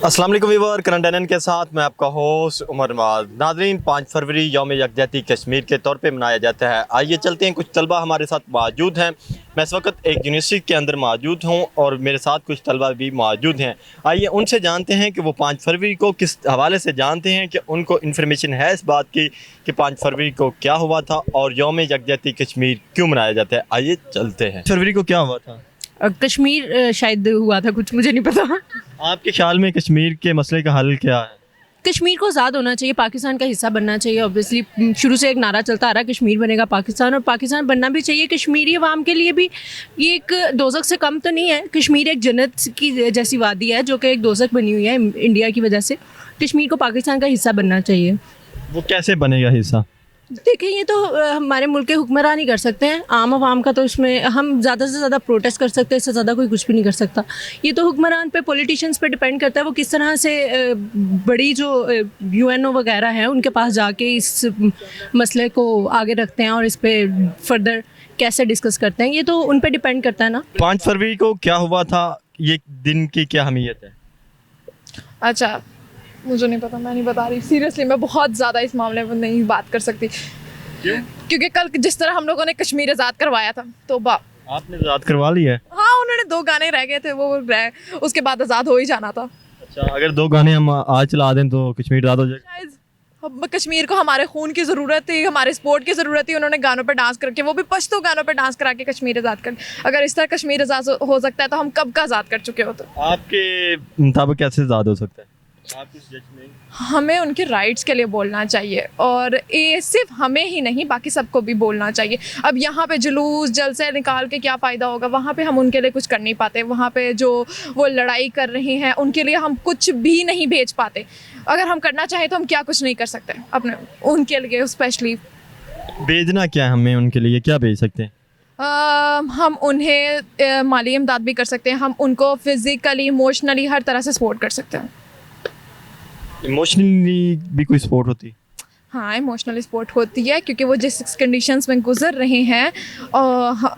अस्सलाम वालेकुम viewer, current NN के साथ मैं आपका होस्ट उमर नवाज। नाज़रीन, 5 फरवरी यौम यकजहती कश्मीर के तौर पे मनाया जाता है। आइए चलते हैं, कुछ तलबा हमारे साथ मौजूद हैं। मैं इस वक्त एक यूनिवर्सिटी के अंदर मौजूद हूं और मेरे साथ कुछ तलबा भी मौजूद हैं। आइए उनसे जानते हैं कि वो 5 फरवरी को किस हवाले से जानते हैं, कि उनको इन्फॉर्मेशन है इस बात की कि 5 फरवरी को क्या हुआ था और यौम यकजहती कश्मीर क्यों मनाया जाता है। आइए चलते हैं। फरवरी को क्या हुआ था? कश्मीर शायद हुआ था, कुछ मुझे नहीं पता। आपके ख्याल में कश्मीर के मसले का हल क्या है? कश्मीर को आज़ाद होना चाहिए, पाकिस्तान का हिस्सा बनना चाहिए। ऑब्वियसली शुरू से एक नारा चलता आ रहा है, कश्मीर बनेगा पाकिस्तान, और पाकिस्तान बनना भी चाहिए। कश्मीरी अवाम के लिए भी ये एक दोज़ख से कम तो नहीं है। कश्मीर एक जन्नत की जैसी वादी है जो कि एक दोज़ख बनी हुई है इंडिया की वजह से। कश्मीर को पाकिस्तान का हिस्सा बनना चाहिए। वो कैसे बनेगा हिस्सा? देखिए, ये तो हमारे मुल्क के हुक्मरान ही कर सकते हैं। आम आवाम का तो इसमें हम ज़्यादा से ज़्यादा प्रोटेस्ट कर सकते हैं, इससे ज़्यादा कोई कुछ भी नहीं कर सकता। ये तो हुक्मरान पे, पॉलिटिशियंस पे डिपेंड करता है वो किस तरह से बड़ी जो यूएनओ वगैरह हैं उनके पास जाके इस मसले को आगे रखते हैं और इस पर फर्दर कैसे डिस्कस करते हैं। ये तो उन पर डिपेंड करता है ना। 5 फरवरी को क्या हुआ था, ये दिन की क्या अहमियत है? अच्छा, मुझे नहीं पता, मैं नहीं बता रही सीरियसली। मैं बहुत ज़्यादा इस मामले में नहीं बात कर सकती। क्यों? क्योंकि कल जिस तरह हम लोगों ने कश्मीर आज़ाद करवाया था, तो आपने आज़ाद करवा लिया है? हाँ, उन्होंने 2 गाने रह गए थे, वो उसके बाद आज़ाद हो ही जाना था। अच्छा, अगर 2 गाने हम आज चला दें तो कश्मीर आज़ाद हो जाएगा? शायद कश्मीर को हमारे खून की ज़रूरत थी, हमारे स्पोर्ट की ज़रूरत थी। उन्होंने गानों पर डांस करके, वो भी पश्तो गानों पर डांस करा के कश्मीर आज़ाद कर। अगर इस तरह कश्मीर आज़ाद हो सकता है तो हम कब का आज़ाद कर चुके होते। आपके मुताबिक कैसे आज़ाद हो सकता है? आप इस जज में हमें उनके राइट्स के लिए बोलना चाहिए, और ये सिर्फ हमें ही नहीं बाकी सबको भी बोलना चाहिए। अब यहाँ पे जुलूस जलसे निकाल के क्या फ़ायदा होगा? वहाँ पे हम उनके लिए कुछ कर नहीं पाते। वहाँ पे जो वो लड़ाई कर रहे हैं उनके लिए हम कुछ भी नहीं भेज पाते। अगर हम करना चाहें तो हम क्या कुछ नहीं कर सकते अपने उनके लिए स्पेशली। भेजना क्या है? हमें उनके लिए क्या भेज सकते हैं? हम उन्हें माली इमदाद भी कर सकते हैं, हम उनको फिज़िकली इमोशनली हर तरह से सपोर्ट कर सकते हैं। इमोशनली भी कोई सपोर्ट होती है? हाँ, इमोशनली सपोर्ट होती है, क्योंकि वो जिस कंडीशंस में गुजर रहे हैं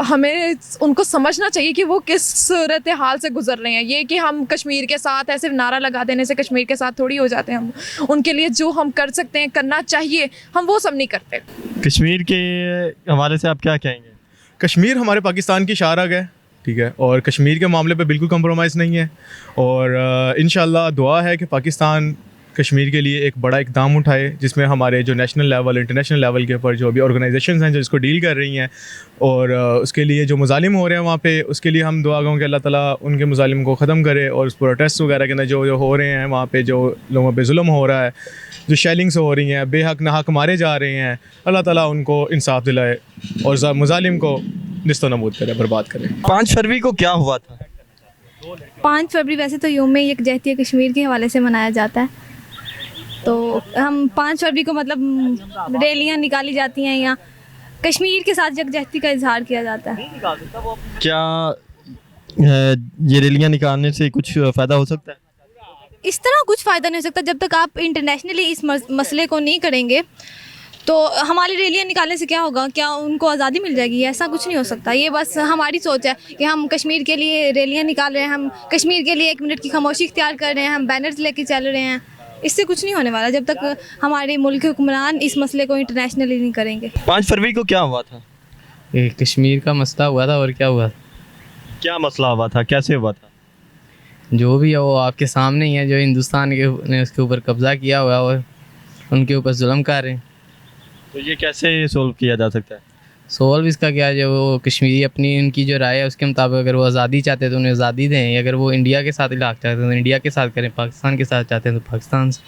हमें उनको समझना चाहिए कि वो किस सूरत हाल से गुजर रहे हैं। ये कि हम कश्मीर के साथ ऐसे नारा लगा देने से कश्मीर के साथ थोड़ी हो जाते हैं। हम उनके लिए जो हम कर सकते हैं, करना चाहिए, हम वो सब नहीं करते। कश्मीर के हवाले से आप क्या कहेंगे? कश्मीर हमारे पाकिस्तान की शारग है, ठीक है, और कश्मीर के मामले पे बिल्कुल कंप्रोमाइज़ नहीं है। और इंशाल्लाह दुआ है कि पाकिस्तान कश्मीर के लिए एक बड़ा इक़दाम उठाए, जिसमें हमारे जो नेशनल लेवल, इंटरनेशनल लेवल के ऊपर जो भी ऑर्गेनाइजेशंस हैं जो इसको डील कर रही हैं, और उसके लिए जो मुजालिम हो रहे हैं वहाँ पे, उसके लिए हम दुआ करें कि अल्लाह ताला उनके मुजालिम को ख़त्म करे। और उस प्रोटेस्ट वगैरह के अंदर जो हो रहे हैं वहाँ पे, जो लोगों पे जुल्म हो रहा है, जो शेलिंग्स हो रही हैं, बेहक नाहक मारे जा रहे हैं, अल्लाह ताला उनको इंसाफ दिलाए और मुजालिम को निस्तो नबूद करे, बर्बाद करे। 5 फरवरी को क्या हुआ था? 5 फरवरी वैसे तो यौम यकजहती कश्मीर के हवाले से मनाया जाता है। तो हम 5 फरवरी को मतलब रैलियाँ निकाली जाती हैं, या कश्मीर के साथ यकजहती का इजहार किया जाता है। क्या ये रैलियाँ निकालने से कुछ फ़ायदा हो सकता है? इस तरह कुछ फ़ायदा नहीं हो सकता। जब तक आप इंटरनेशनली इस मसले को नहीं करेंगे तो हमारी रैलियाँ निकालने से क्या होगा? क्या उनको आज़ादी मिल जाएगी? ऐसा कुछ नहीं हो सकता। ये बस हमारी सोच है कि हम कश्मीर के लिए रैलियाँ निकाल रहे हैं, हम कश्मीर के लिए 1 मिनट की खामोशी इख्तियार कर रहे हैं, हम बैनर्स लेके चल रहे हैं। इससे कुछ नहीं होने वाला जब तक हमारे मुल्क के हुक्मरान इस मसले को इंटरनेशनली नहीं करेंगे। 5 फरवरी को क्या हुआ था? कश्मीर का मसला हुआ था। और क्या हुआ? क्या मसला हुआ था, कैसे हुआ था? जो भी है वो आपके सामने ही है। जो हिंदुस्तान ने उसके ऊपर कब्ज़ा किया हुआ है और उनके ऊपर जुल्म कर रहे हैं। तो ये कैसे सोल्व किया जा सकता है? सोल्व इसका क्या है, जो वो कश्मीरी अपनी उनकी जो राय है उसके मुताबिक अगर वो आज़ादी चाहते हैं तो उन्हें आज़ादी दें। अगर वो इंडिया के साथ इलाक़ चाहते हैं तो इंडिया के साथ करें, पाकिस्तान के साथ चाहते हैं तो पाकिस्तान से।